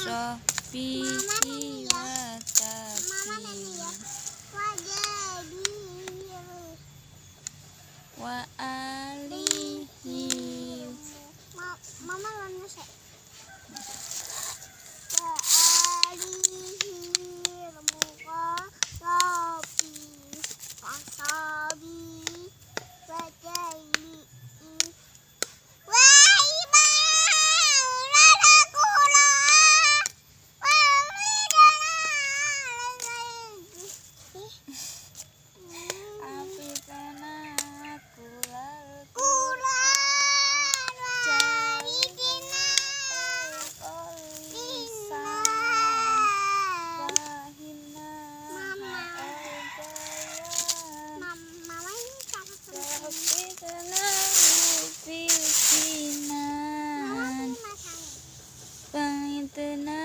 sahbihi wa tabi'in wa alihi Mama lana sih. Wa alihi muka rabi wasabi wa jaili wa imam lana kula wa afidana kulal Quran jahidina lisan fahimna Mama ini kakak sama Sahbitna fil sinan Mama ini masang. Fahitna